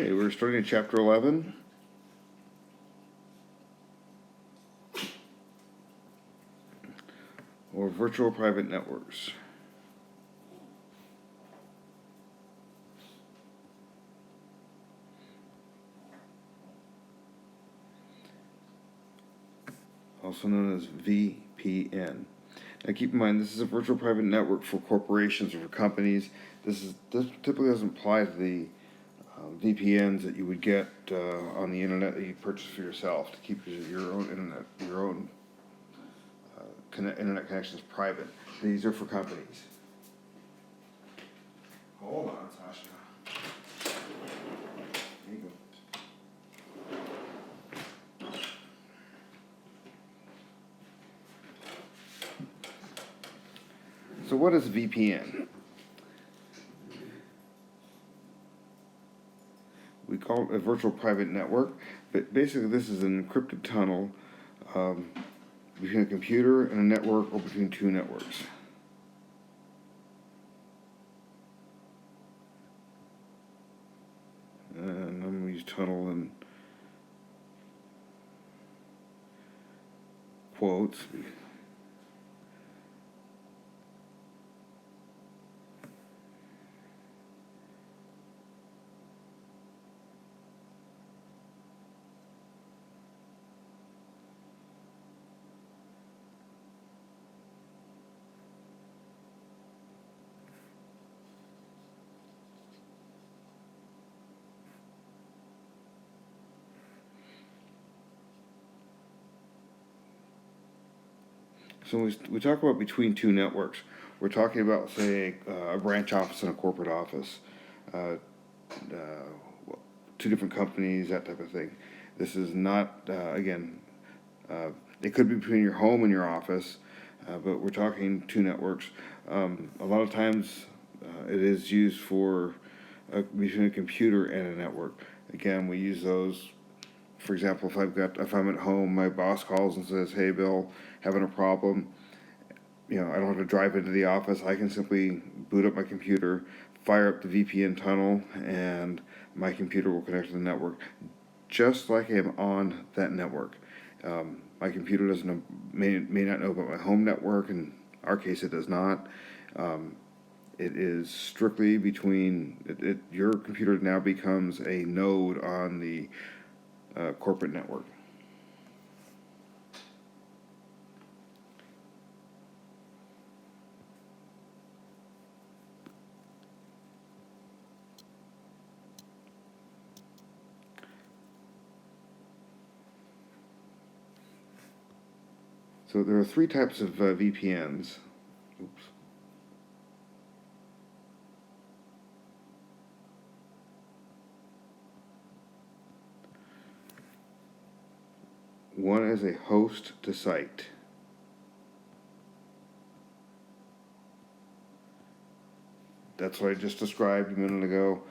Okay, we're starting at chapter 11. Or virtual private networks. Also known as VPN. Now keep in mind, this is a virtual private network for corporations or for companies. This typically doesn't apply to the VPNs that you would get on the internet that you purchase for yourself to keep your own internet, your own internet connections private. These are for companies. Hold on, Sasha. There you go. So what is VPN? We call it a virtual private network, but basically this is an encrypted tunnel between a computer and a network or between two networks. And I'm going to use tunnel in quotes. So when we talk about between two networks, we're talking about, say, a branch office and a corporate office, two different companies, that type of thing. This is not, again, it could be between your home and your office, but we're talking two networks. A lot of times it is used for between a computer and a network. Again, we use those. For example, if I'm at home, my boss calls and says, "Hey, Bill, having a problem." I don't have to drive into the office. I can simply boot up my computer, fire up the VPN tunnel, and my computer will connect to the network, just like I'm on that network. My computer may not know about my home network. In our case, it does not. It is strictly between your computer now becomes a node on the corporate network. So there are three types of VPNs. Oops. One is a host to site. That's what I just described a minute ago.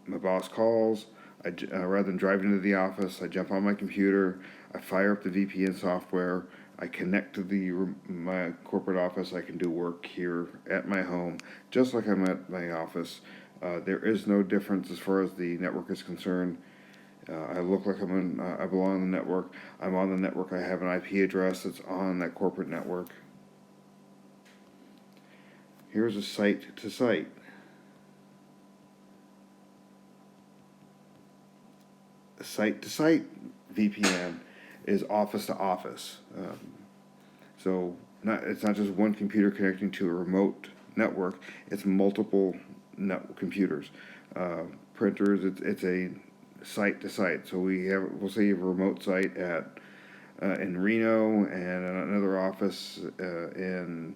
My boss calls. Rather than driving to the office, I jump on my computer. I fire up the VPN software. I connect to my corporate office. I can do work here at my home, just like I'm at my office. There is no difference as far as the network is concerned. I look like I belong on the network. I'm on the network. I have an IP address that's on that corporate network. Here's a site to site. Site to site VPN is office to office. So it's not just one computer connecting to a remote network. It's multiple computers, printers. It's a site to site. So we'll say you have a remote site in Reno and another office in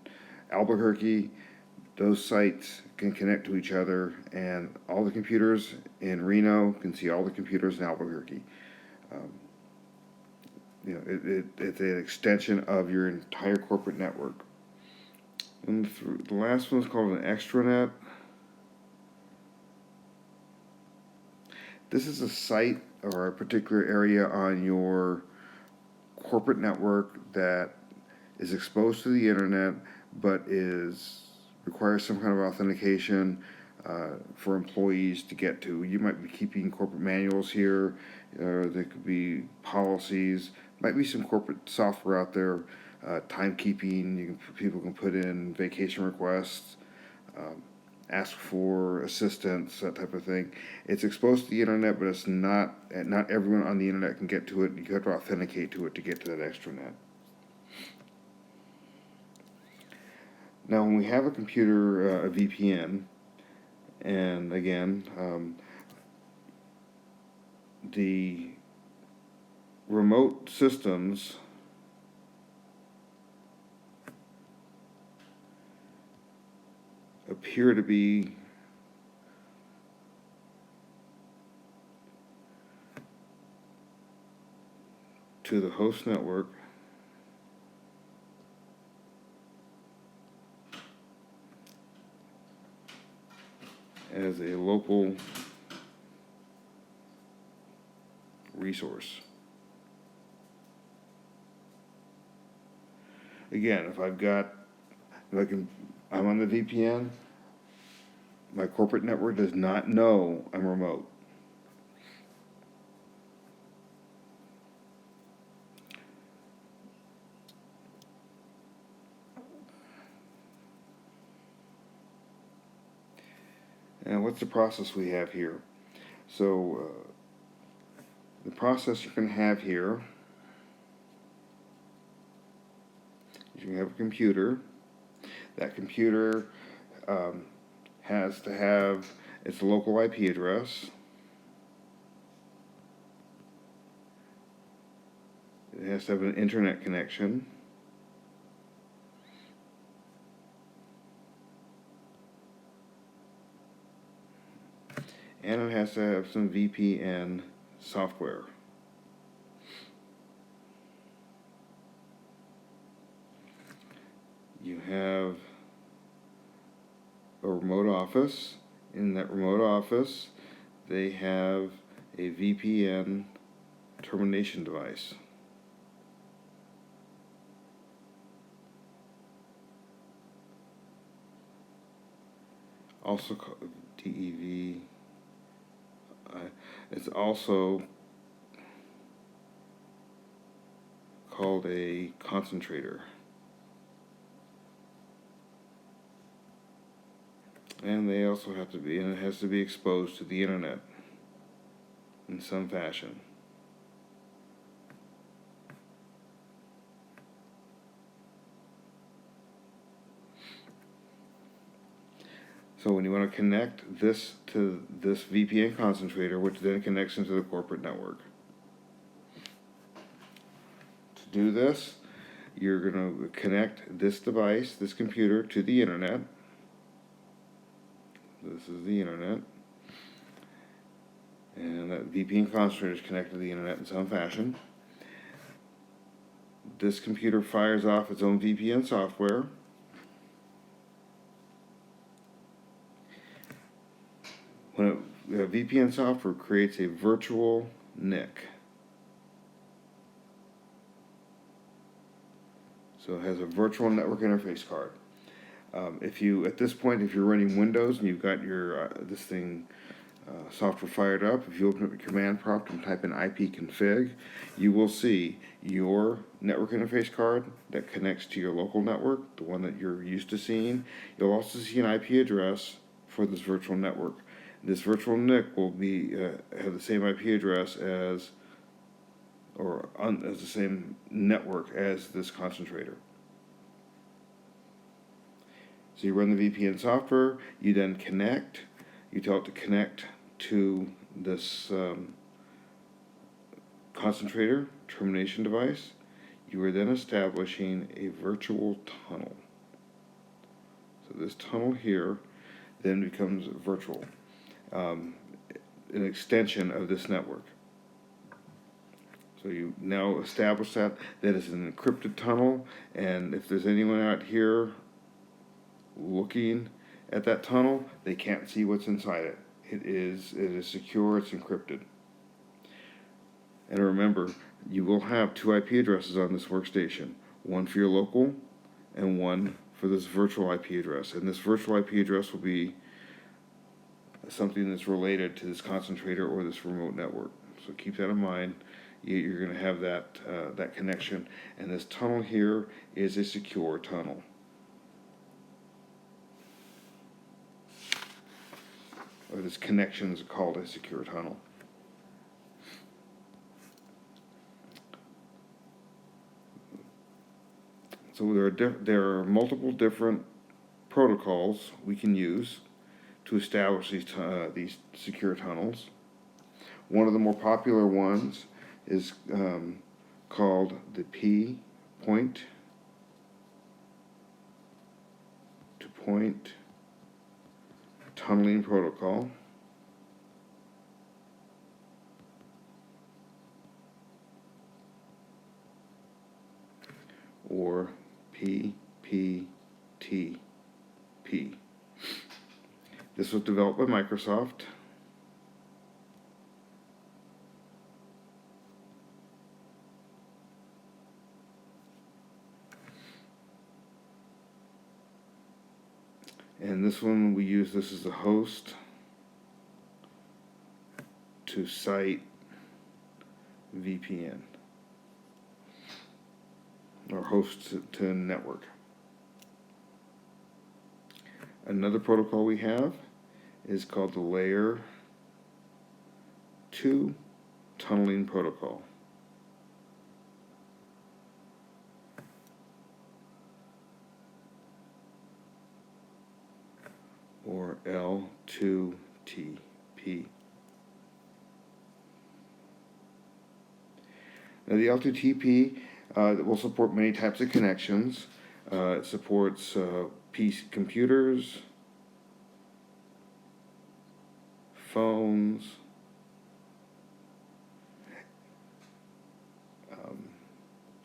Albuquerque. Those sites can connect to each other, and all the computers in Reno can see all the computers in Albuquerque. It's an extension of your entire corporate network. And the last one is called an extranet. This is a site or a particular area on your corporate network that is exposed to the internet, but requires some kind of authentication. for employees to get to. You might be keeping corporate manuals here, there could be policies, might be some corporate software out there, timekeeping. People can put in vacation requests, ask for assistance, that type of thing. It's exposed to the internet, but it's not everyone on the internet can get to it. You have to authenticate to it to get to that extranet. Now, when we have a computer, a VPN, and again, the remote systems appear to be to the host network as a local resource. Again, I'm on the VPN, my corporate network does not know I'm remote. And what's the process we have here? So, the process you're going to have here is you have a computer. That computer has to have its local IP address. It has to have an internet connection. And it has to have some VPN software. You have a remote office. In that remote office, they have a VPN termination device. Also called DEV. It's also called a concentrator. And they also have to be, and it has to be exposed to the internet in some fashion. So when you want to connect this to this VPN concentrator, which then connects into the corporate network. To do this, you're going to connect this device, this computer, to the internet. This is the internet. And that VPN concentrator is connected to the internet in some fashion. This computer fires off its own VPN software. When VPN software creates a virtual NIC. So it has a virtual network interface card. At this point, if you're running Windows and you've got your software fired up, if you open up the command prompt and type in ipconfig, you will see your network interface card that connects to your local network, the one that you're used to seeing. You'll also see an IP address for this virtual network. This virtual NIC will have the same IP address as the same network as this concentrator. So you run the VPN software, you then connect, you tell it to connect to this concentrator termination device. You are then establishing a virtual tunnel. So this tunnel here then becomes virtual, an extension of this network. So you now establish that is an encrypted tunnel, and if there's anyone out here looking at that tunnel, they can't see what's inside it. It is secure, it's encrypted. And remember, you will have two IP addresses on this workstation, one for your local and one for this virtual IP address. And this virtual IP address will be something that's related to this concentrator or this remote network. So keep that in mind. You're going to have that connection, and this tunnel here is a secure tunnel. Or this connection is called a secure tunnel. So there are multiple different protocols we can use to establish these secure tunnels. One of the more popular ones is called the point-to-point tunneling protocol. Or PPTP. This was developed by Microsoft. And this one, we use this as a host to site VPN, or host to network. Another protocol we have is called the Layer 2 tunneling protocol. Or L2TP. Now the L2TP will support many types of connections. It supports PC computers, phones,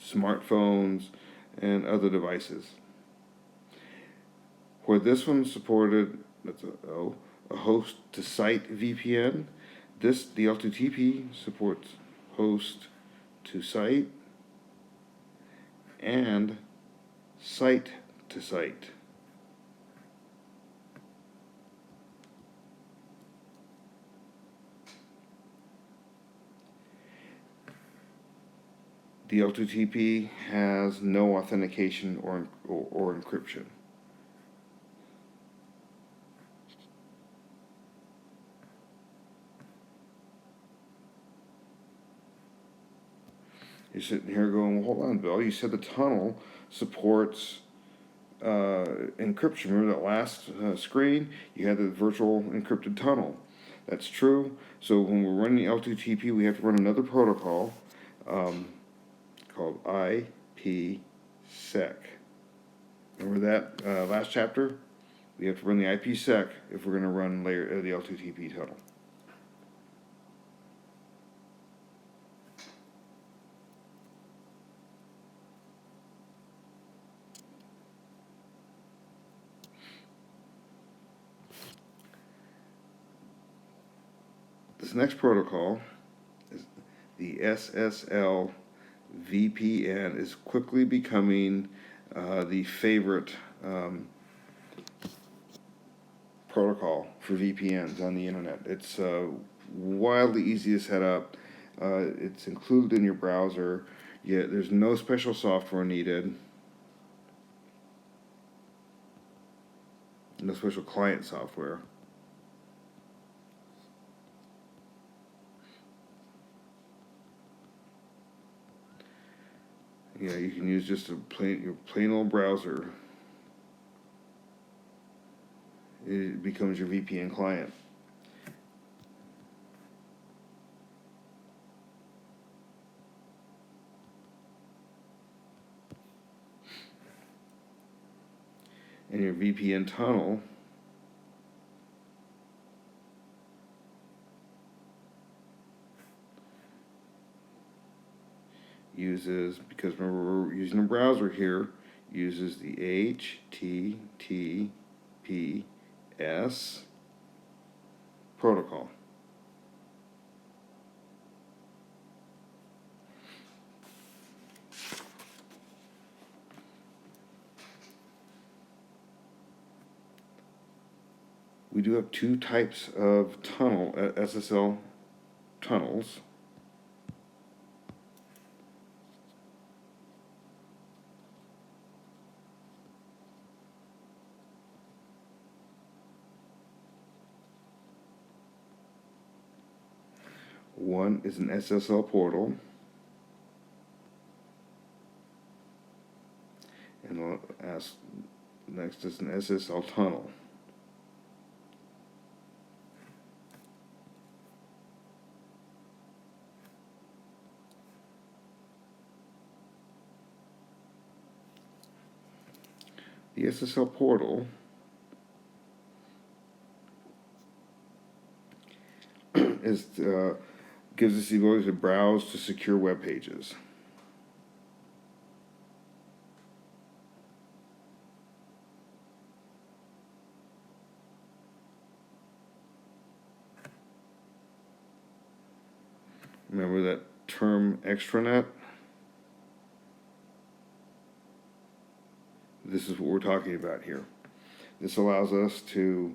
smartphones, and other devices. Where this one supported a host to site VPN, the L2TP supports host to site and site to site. The L2TP has no authentication or encryption. You're sitting here going, well, hold on, Bill. You said the tunnel supports encryption. Remember that last screen? You had the virtual encrypted tunnel. That's true. So when we're running the L2TP, we have to run another protocol called IPsec. Remember that last chapter? We have to run the IPsec if we're going to run the L2TP tunnel. This next protocol is the SSL VPN, is quickly becoming the favorite protocol for VPNs on the internet. It's wildly easy to set up. It's included in your browser. Yet there's no special software needed. No special client software. Yeah, you can use just your plain old browser. It becomes your VPN client. And your VPN tunnel uses, because remember we're using a browser here, uses the HTTPS protocol. we do have two types of SSL tunnels. One is an SSL portal, and next is an SSL tunnel. The SSL portal gives us the ability to browse to secure web pages. Remember that term extranet? This is what we're talking about here. This allows us to,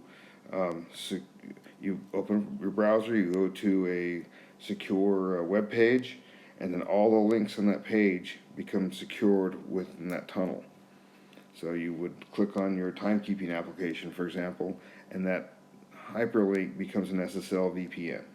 you open your browser, you go to a secure web page, and then all the links on that page become secured within that tunnel. So you would click on your timekeeping application, for example, and that hyperlink becomes an SSL VPN.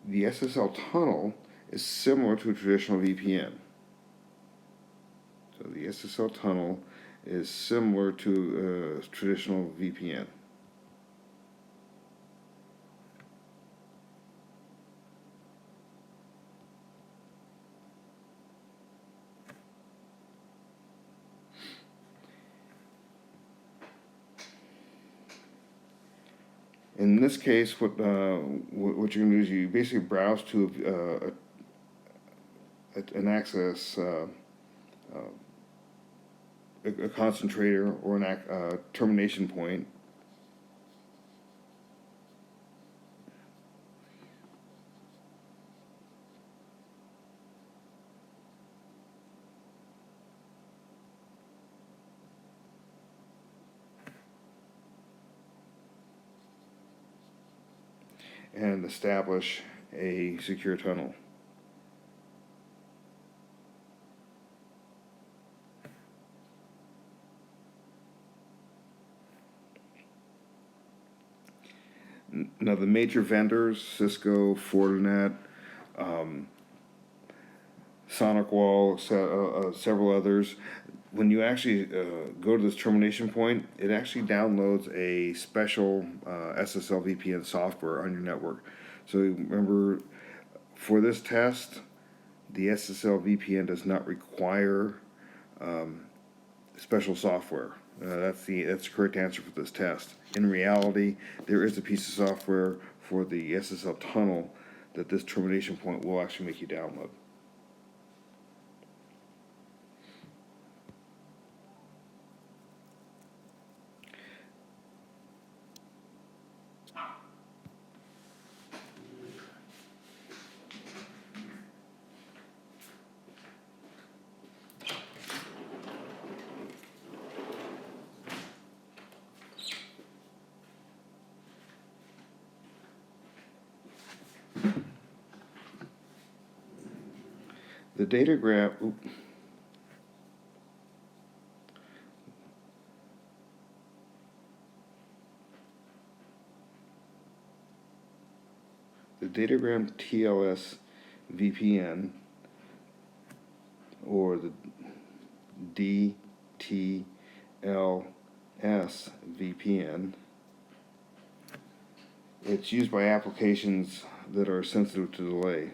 The SSL tunnel is similar to a traditional VPN. So the SSL tunnel is similar to a traditional VPN. In this case, what you're going to do is you basically browse to an access, a concentrator or a termination point. And establish a secure tunnel. Now the major vendors, Cisco, Fortinet, SonicWall, several others, when you actually go to this termination point, it actually downloads a special SSL VPN software on your network. So remember, for this test, the SSL VPN does not require special software. That's the correct answer for this test. In reality, there is a piece of software for the SSL tunnel that this termination point will actually make you download. The datagram, the datagram TLS VPN, or the DTLS VPN, it's used by applications that are sensitive to delay.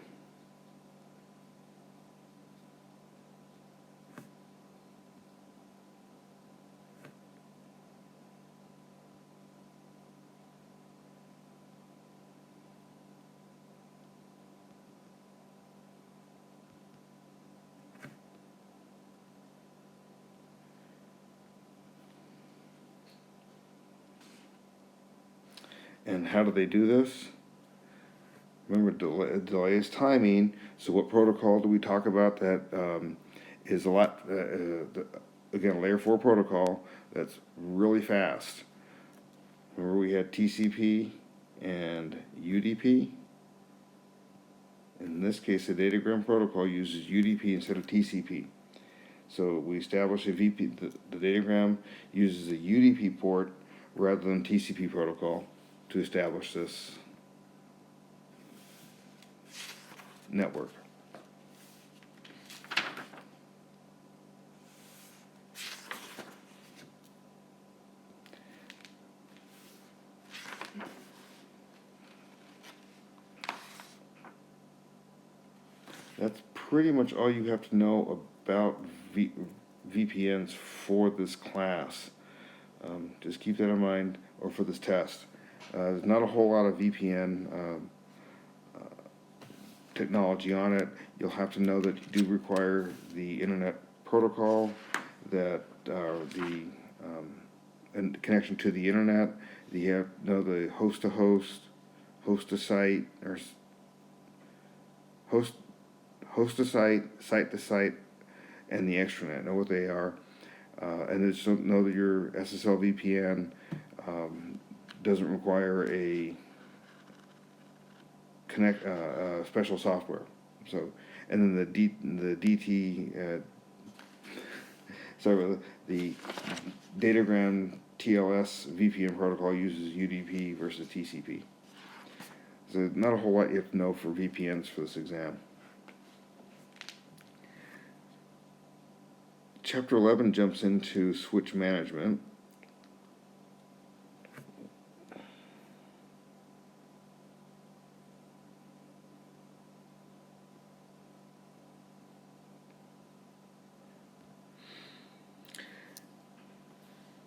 And how do they do this? Remember, delay is timing. So what protocol do we talk about that is a lot, again, layer 4 protocol that's really fast. Remember we had TCP and UDP? In this case, the datagram protocol uses UDP instead of TCP. So we establish a VP, the datagram uses a UDP port rather than TCP protocol to establish this network. That's pretty much all you have to know about VPNs for this class. Just keep that in mind, or for this test. There's not a whole lot of VPN technology on it. You'll have to know that you do require the internet protocol, that the and connection to the internet. You have to know the host to host, host to site, or host to site to site, and the extranet. Know what they are, and just know that your SSL VPN doesn't require a special software. So, and then the DT, sorry, the Datagram TLS VPN protocol uses UDP versus TCP. So not a whole lot you have to know for VPNs for this exam. Chapter 11 jumps into switch management.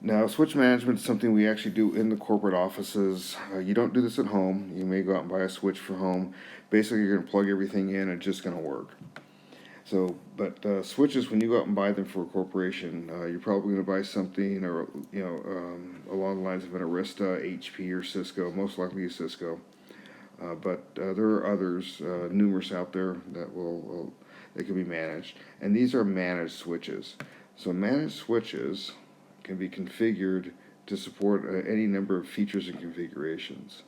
Now, switch management is something we actually do in the corporate offices. You don't do this at home. You may go out and buy a switch for home. Basically, you're going to plug everything in and it's just going to work. So, but switches, when you go out and buy them for a corporation, you're probably going to buy something, or along the lines of an Arista, HP, or Cisco. Most likely Cisco. But there are others, numerous out there that can be managed, and these are managed switches. So managed switches can be configured to support any number of features and configurations.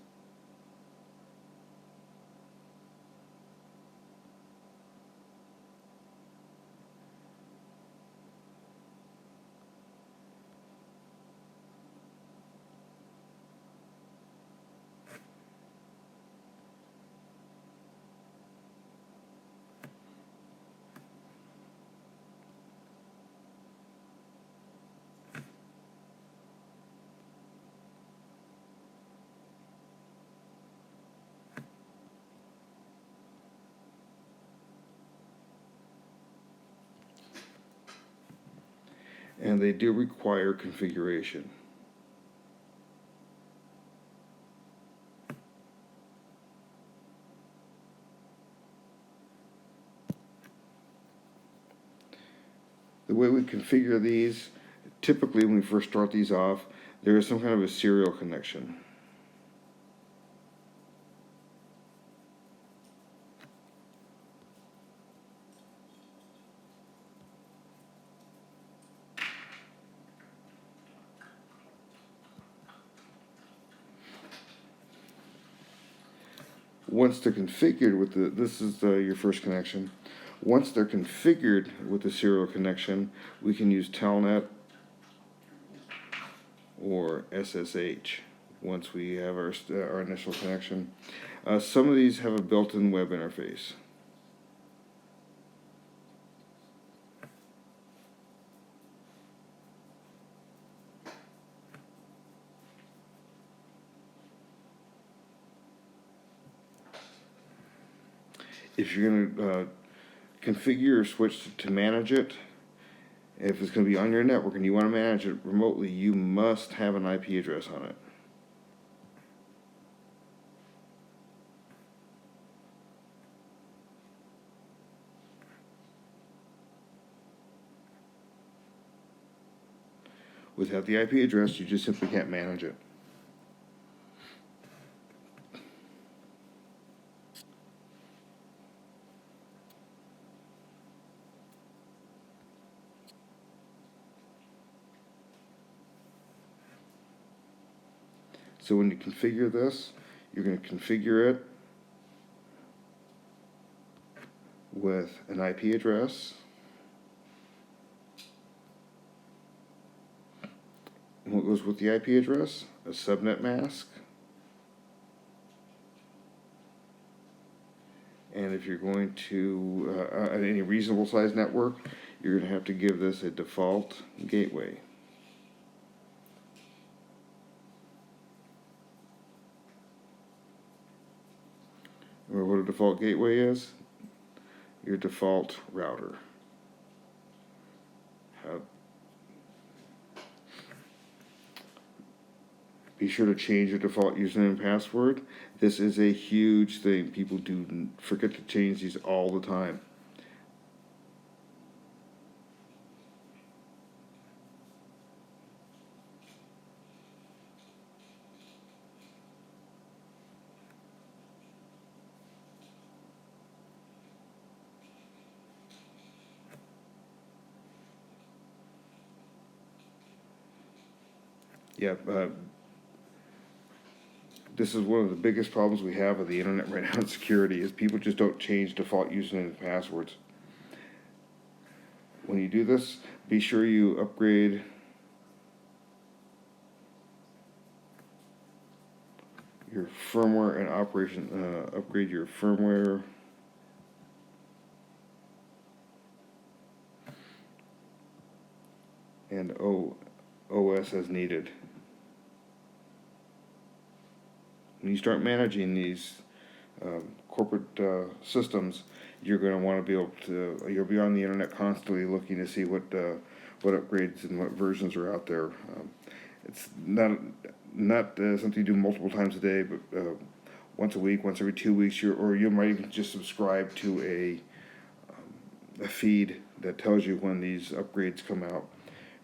And they do require configuration. The way we configure these, typically when we first start these off, there is some kind of a serial connection. Once they're configured with this is your first connection. Once they're configured with the serial connection, we can use Telnet or SSH once we have our initial connection. Some of these have a built-in web interface. If you're going to configure your switch to manage it, if it's going to be on your network and you want to manage it remotely, you must have an IP address on it. Without the IP address, you just simply can't manage it. So when you configure this, you're going to configure it with an IP address. And what goes with the IP address? A subnet mask. And if you're going to, at any reasonable size network, you're going to have to give this a default gateway. Or what a default gateway is? Your default router. Be sure to change your default username and password. This is a huge thing. People do forget to change these all the time. Yeah, this is one of the biggest problems we have with the internet right now in security is people just don't change default username and passwords. When you do this, be sure you upgrade your firmware and operation, upgrade your firmware and OS as needed. When you start managing these corporate systems, you're going to want to be able to, you'll be on the internet constantly looking to see what upgrades and what versions are out there. It's not something you do multiple times a day, but once a week, once every 2 weeks, or you might even just subscribe to a feed that tells you when these upgrades come out.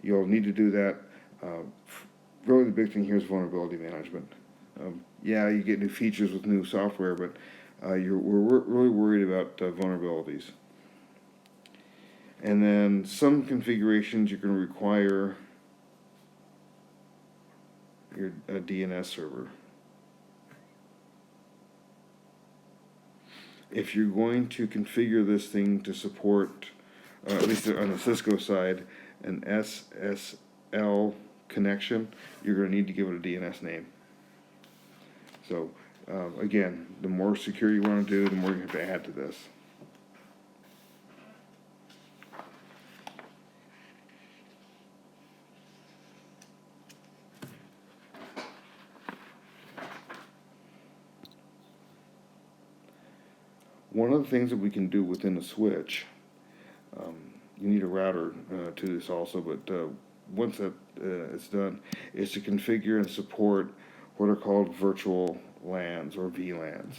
You'll need to do that. Really the big thing here is vulnerability management. Yeah, you get new features with new software, but we're really worried about vulnerabilities. And then some configurations you're going to require a DNS server. If you're going to configure this thing to support, at least on the Cisco side, an SSL connection, you're going to need to give it a DNS name. So, again, the more secure you want to do, the more you have to add to this. One of the things that we can do within a switch, you need a router to this also, but once that is done, is to configure and support what are called virtual LANs or VLANs.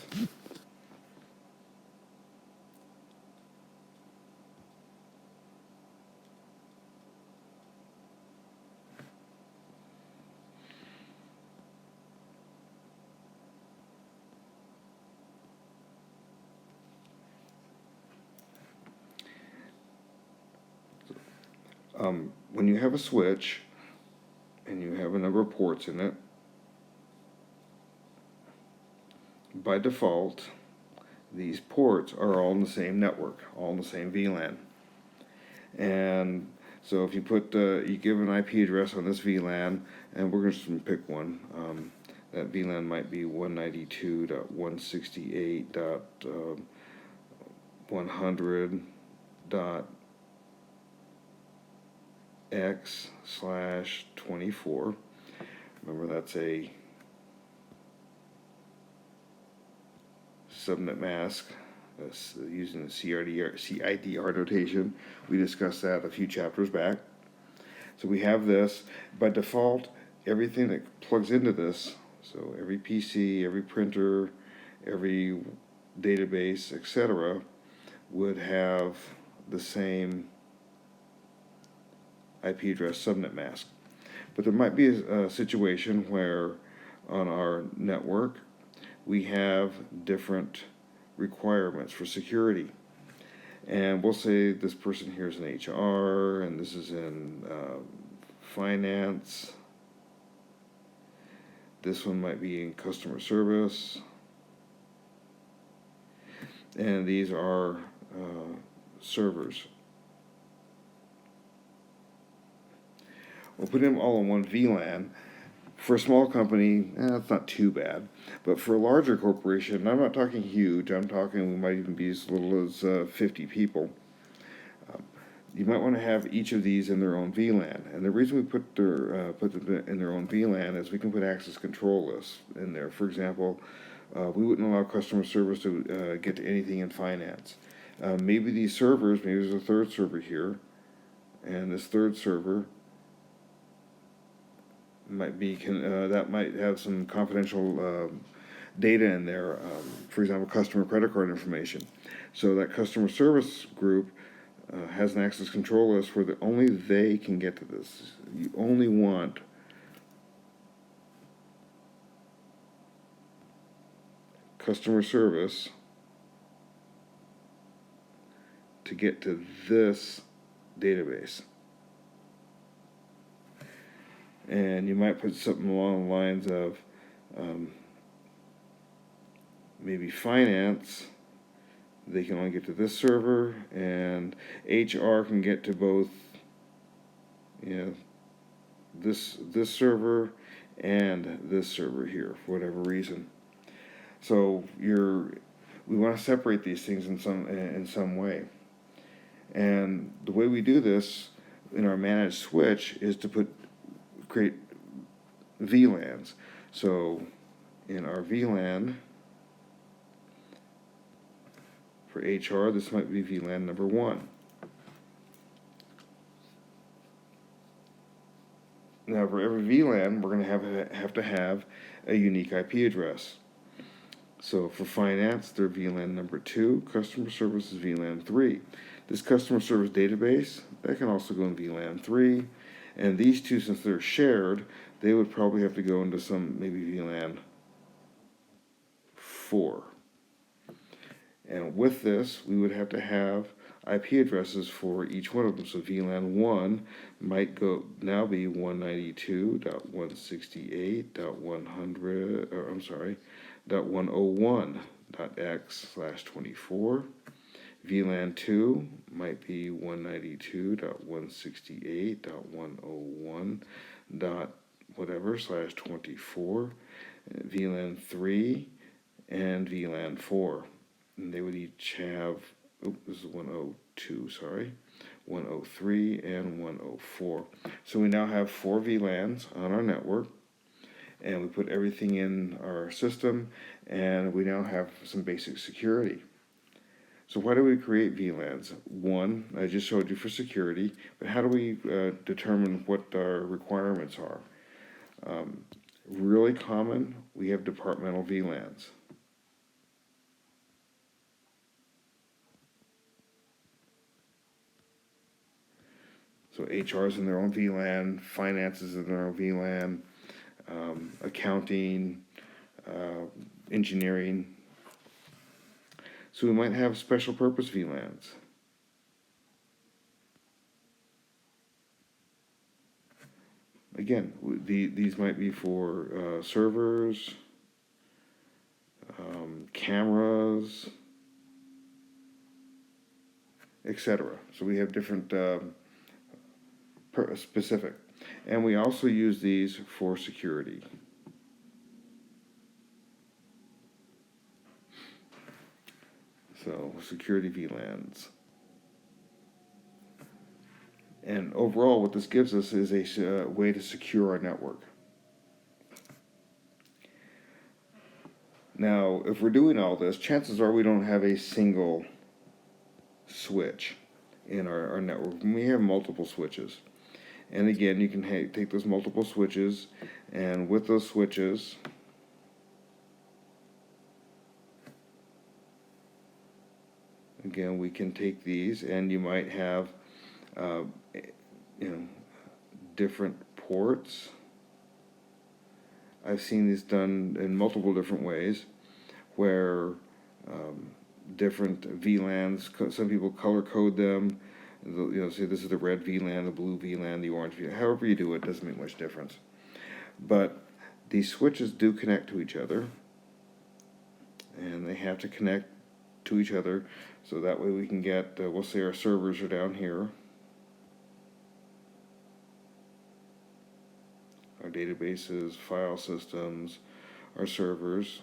When you have a switch and you have a number of ports in it, by default, these ports are all in the same network, all in the same VLAN. And so if you put, you give an IP address on this VLAN, and we're just going to pick one. That VLAN might be 192.168.100.x/24. Remember, that's a subnet mask using the CIDR notation. We discussed that a few chapters back. So we have this. By default, everything that plugs into this, so every PC, every printer, every database, etc., would have the same IP address subnet mask. But there might be a situation where on our network we have different requirements for security. And we'll say this person here is in HR, and this is in finance, This one might be in customer service. And these are servers. We'll put them all in one VLAN. For a small company, that's not too bad. But for a larger corporation, I'm not talking huge, I'm talking we might even be as little as 50 people. You might want to have each of these in their own VLAN. And the reason we put them in their own VLAN is we can put access control lists in there. For example, we wouldn't allow customer service to get to anything in finance. Maybe these servers, maybe there's a third server here, and this third server might be that might have some confidential data in there. For example, customer credit card information. So that customer service group has an access control list where only they can get to this. You only want customer service to get to this database. And you might put something along the lines of maybe finance, they can only get to this server, and HR can get to both, this server and this server here for whatever reason. So we want to separate these things in some way. And the way we do this in our managed switch is to create VLANs. So in our VLAN for HR, this might be VLAN number 1. Now for every VLAN, we're going to have to have a unique IP address. So for finance, they're VLAN number 2. Customer service is VLAN 3. This customer service database, that can also go in VLAN 3. And these two, since they're shared, they would probably have to go into maybe VLAN 4. And with this, we would have to have IP addresses for each one of them. So VLAN 1 might now be 192.168.101.x/24. VLAN 2 might be 192.168.101. whatever/24. VLAN 3 and VLAN 4. And they would each have, this is 102, 103 and 104. So we now have 4 VLANs on our network, and we put everything in our system, and we now have some basic security. So why do we create VLANs? One, I just showed you for security, but how do we determine what our requirements are? Really common, we have departmental VLANs. So HR is in their own VLAN, finance is in their own VLAN, accounting, engineering. So we might have special purpose VLANs. Again, these might be for servers, cameras, etc. So we have different specific. And we also use these for security. So security VLANs. And overall, what this gives us is a way to secure our network. Now, if we're doing all this, chances are we don't have a single switch in our network. We have multiple switches. And again, you can take those multiple switches, and with those switches, again, we can take these, and you might have, different ports. I've seen these done in multiple different ways, where different VLANs, some people color code them. Say this is the red VLAN, the blue VLAN, the orange VLAN. However you do it, doesn't make much difference. But these switches do connect to each other, and they have to connect to each other so that way we can get, we'll say our servers are down here, our databases, file systems, our servers,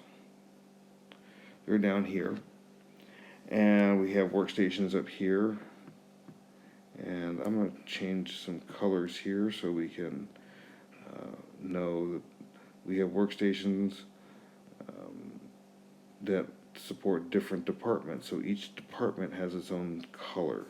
they're down here, and we have workstations up here, and I'm going to change some colors here so we can know that we have workstations that support different departments, so each department has its own color.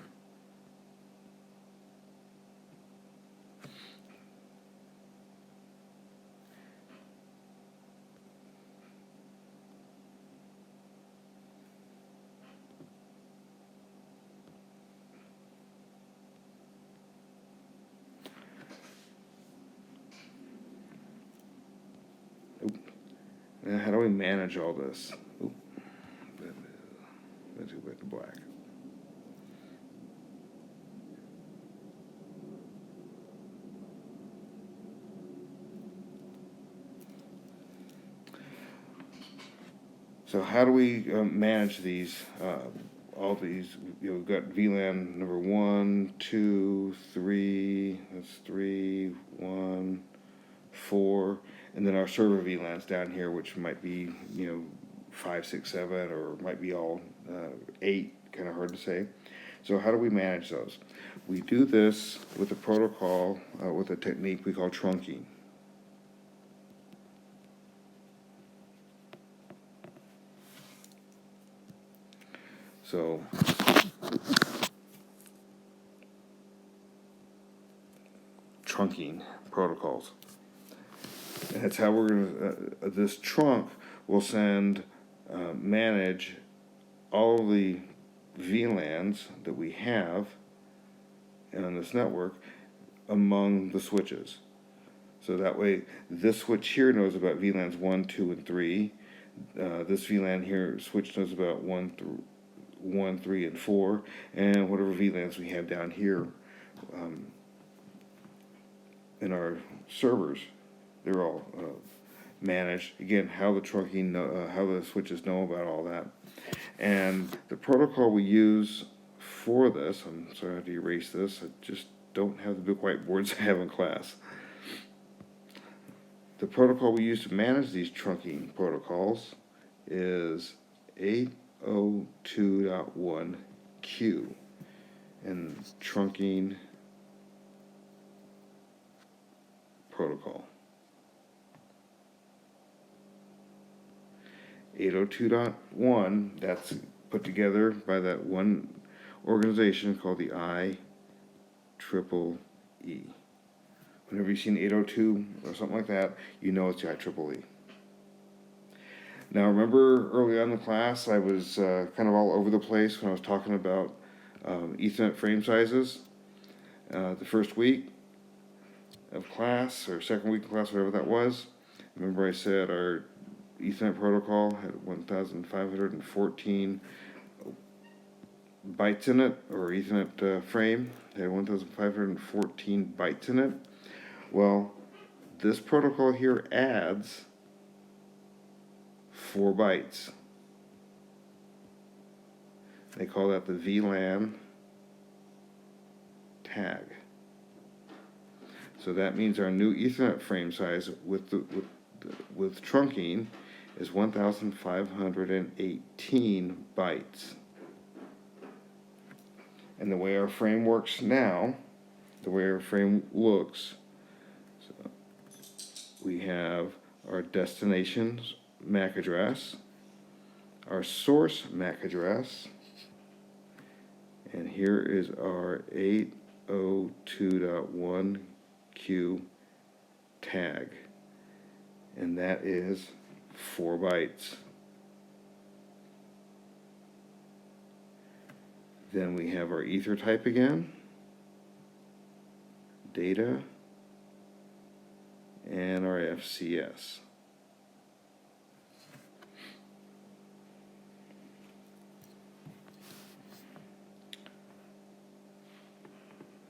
Now, how do we manage all this? Oop. Let's go back to black. So how do we manage these? All these, we've got VLAN number 1, 2, 3. That's 3, 1, 4, and then our server VLANs down here, which might be 5, 6, 7, or might be all 8. Kind of hard to say. So how do we manage those? We do this with a protocol, with a technique we call trunking. So trunking protocols. And that's how we're going to, this trunk will manage all of the VLANs that we have on this network among the switches. So that way, this switch here knows about VLANs 1, 2, and 3. This VLAN here, switch knows about 1, 3, and 4, and whatever VLANs we have down here in our servers, they're all managed. Again, how the trunking, how the switches know about all that. And the protocol we use for this, I'm sorry I have to erase this, I just don't have the big whiteboards I have in class. The protocol we use to manage these trunking protocols is 802.1q, and trunking protocol. 802.1, that's put together by that one organization called the IEEE. Whenever you've seen 802 or something like that, you know it's the IEEE. Now, remember early on in the class, I was kind of all over the place when I was talking about Ethernet frame sizes. The first week of class, or second week of class, whatever that was, remember I said our Ethernet protocol had 1,514 bytes in it, or Ethernet frame had 1,514 bytes in it. Well, this protocol here adds 4 bytes. They call that the VLAN tag. So that means our new Ethernet frame size with trunking is 1,518 bytes. And the way our frame works now, the way our frame looks, so we have our destination MAC address, our source MAC address, and here is our 802.1q tag, and that is 4 bytes. Then we have our ether type again, data, and our FCS.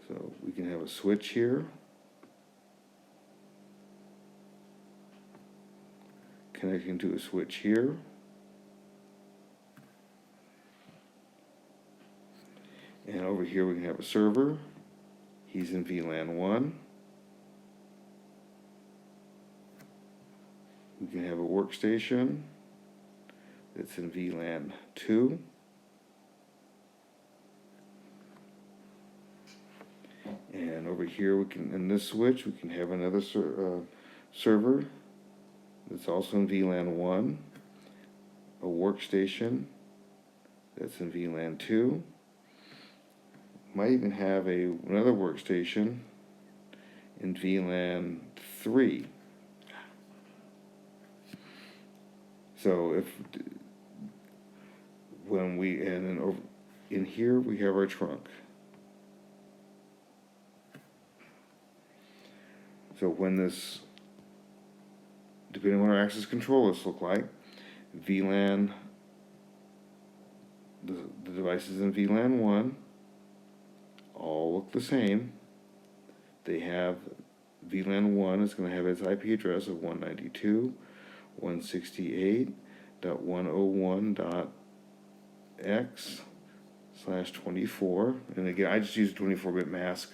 So we can have a switch here. connecting to a switch here. And over here we can have a server. He's in VLAN 1. We can have a workstation that's in VLAN 2. And over here we can, in this switch, we can have another server that's also in VLAN 1. A workstation that's in VLAN 2. Might even have another workstation in VLAN 3. So if when we, and then over in here we have our trunk. So when this, depending on what our access control lists look like, VLAN, the devices in VLAN 1 all look the same. They have, VLAN 1 is going to have its IP address of 192.168.101.x/24. And again, I just use a 24-bit mask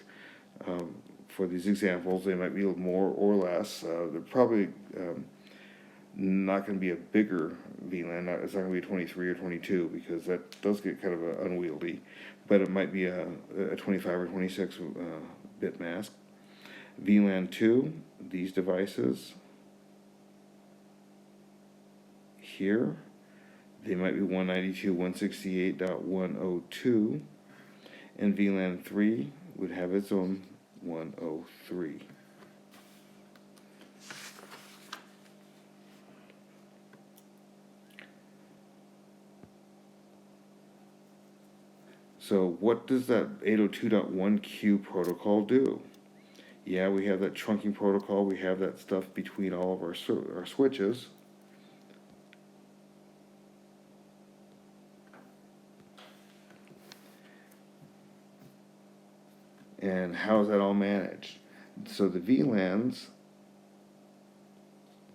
for these examples. They might be more or less. They're probably not going to be a bigger VLAN. It's not going to be a 23 or 22 because that does get kind of unwieldy. But it might be a 25 or 26 bit mask. VLAN 2, these devices here, they might be 192.168.102, and VLAN 3 would have its own 103. So what does that 802.1q protocol do? Yeah, we have that trunking protocol. We have that stuff between all of our switches. And how is that all managed? So the VLANs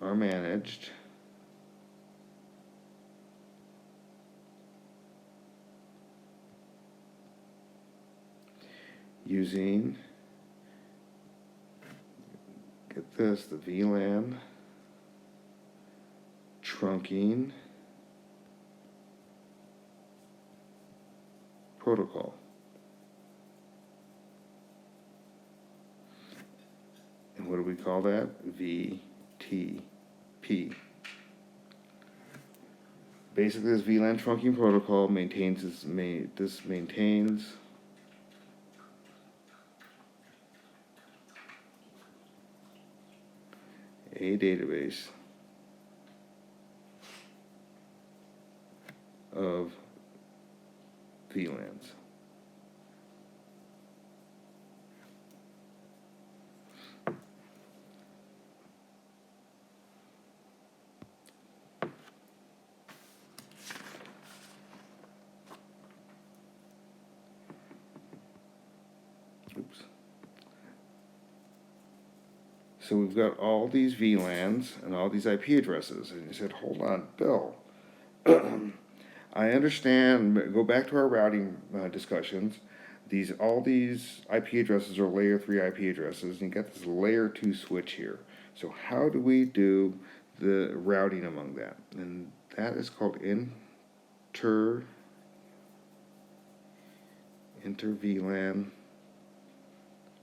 are managed using, get this, the VLAN trunking protocol. And what do we call that? VTP. Basically, this VLAN trunking protocol maintains maintains a database of VLANs. Oops. So we've got all these VLANs and all these IP addresses. And you said, hold on, Bill. I understand, go back to our routing discussions. All these IP addresses are layer 3 IP addresses, and you got this layer 2 switch here. So how do we do the routing among that? And that is called inter-VLAN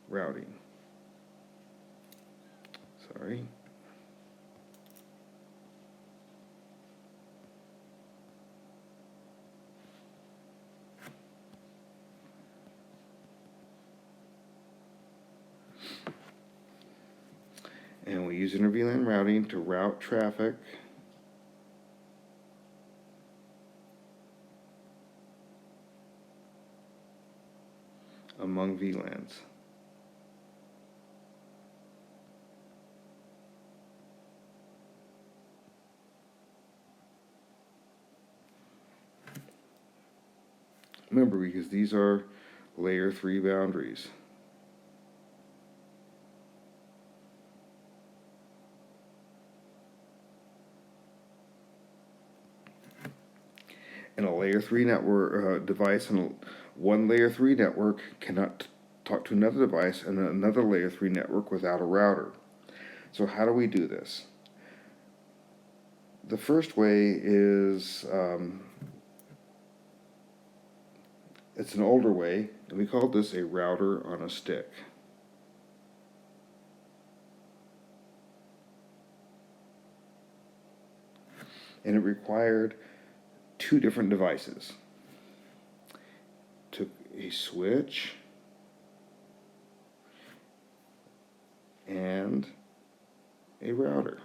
routing. Sorry. And we use inter-VLAN routing to route traffic among VLANs. Remember, because these are layer 3 boundaries. And a layer 3 network device and one layer 3 network cannot talk to another device and another layer 3 network without a router. So how do we do this? The first way is, it's an older way, and we call this a router on a stick. And it required two different devices. Took a switch and a router.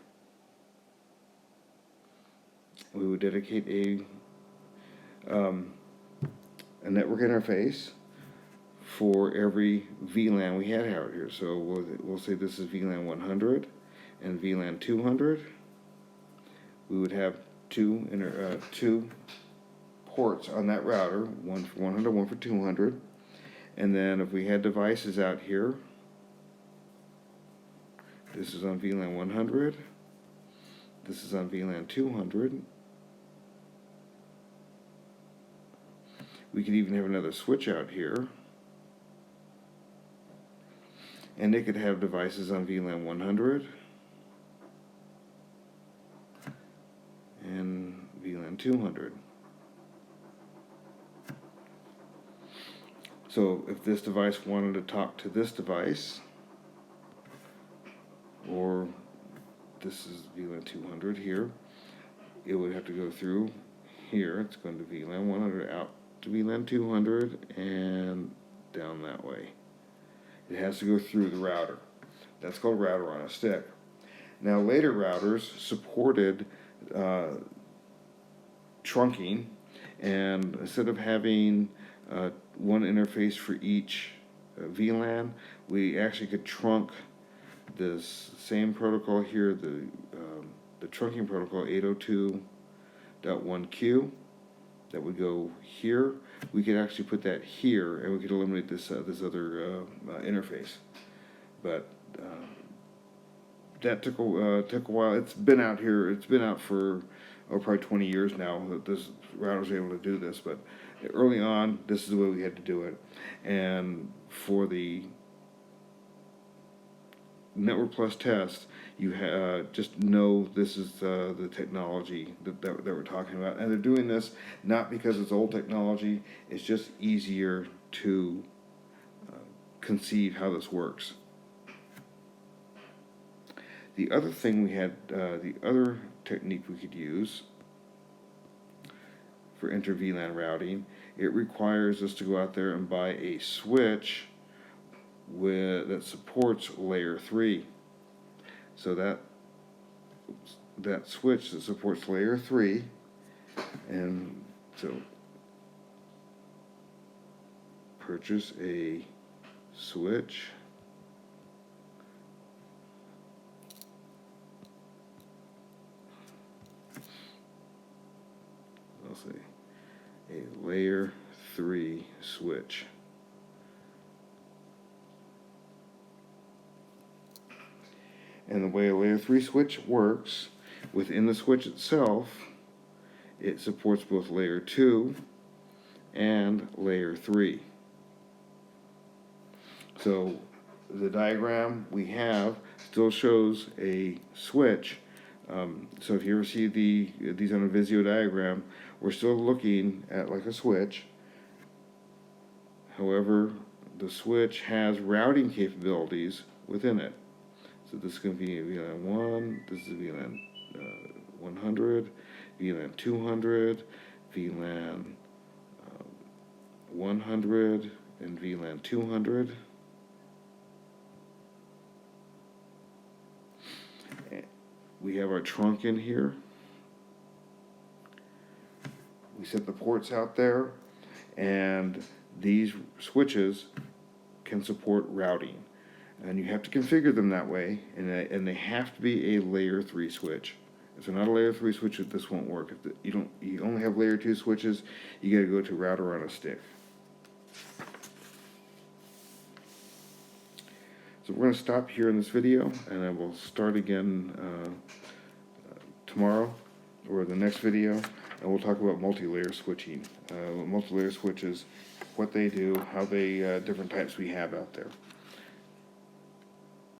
We would dedicate a network interface for every VLAN we had out here. So we'll say this is VLAN 100 and VLAN 200. We would have two ports on that router, one for 100, one for 200. And then if we had devices out here, this is on VLAN 100, this is on VLAN 200. We could even have another switch out here, and they could have devices on VLAN 100 and VLAN 200. So if this device wanted to talk to this device, or this is VLAN 200 here, it would have to go through here. It's going to VLAN 100 out to VLAN 200 and down that way. It has to go through the router. That's called router on a stick. Now later routers supported trunking, and instead of having one interface for each VLAN, we actually could trunk this same protocol here, the trunking protocol 802.1q, that would go here. We could actually put that here, and we could eliminate this other interface. But that took a while. It's been out here. It's been out for probably 20 years now that this router was able to do this. But early on, this is the way we had to do it. And for the Network Plus test, you just know this is the technology that we're talking about. And they're doing this not because it's old technology, it's just easier to conceive how this works. The other thing we had, the other technique we could use for inter-VLAN routing, it requires us to go out there and buy a switch that supports layer 3. So that switch that supports layer 3, and so purchase a switch I'll say a layer 3 switch. And the way a layer 3 switch works, within the switch itself, it supports both layer 2 and layer 3. So the diagram we have still shows a switch. So if you ever see these on a Visio diagram, we're still looking at like a switch. However, the switch has routing capabilities within it. So this is going to be VLAN 1, this is VLAN 100, VLAN 200, VLAN 100, and VLAN 200. We have our trunk in here. We set the ports out there, and these switches can support routing. And you have to configure them that way, and they have to be a layer 3 switch. If they're not a layer 3 switch, this won't work. If you only have layer 2 switches, you got to go to router on a stick. So we're going to stop here in this video, and I will start again tomorrow or the next video. and we'll talk about multi-layer switching. Multi-layer switches, what they do, how they, different types we have out there.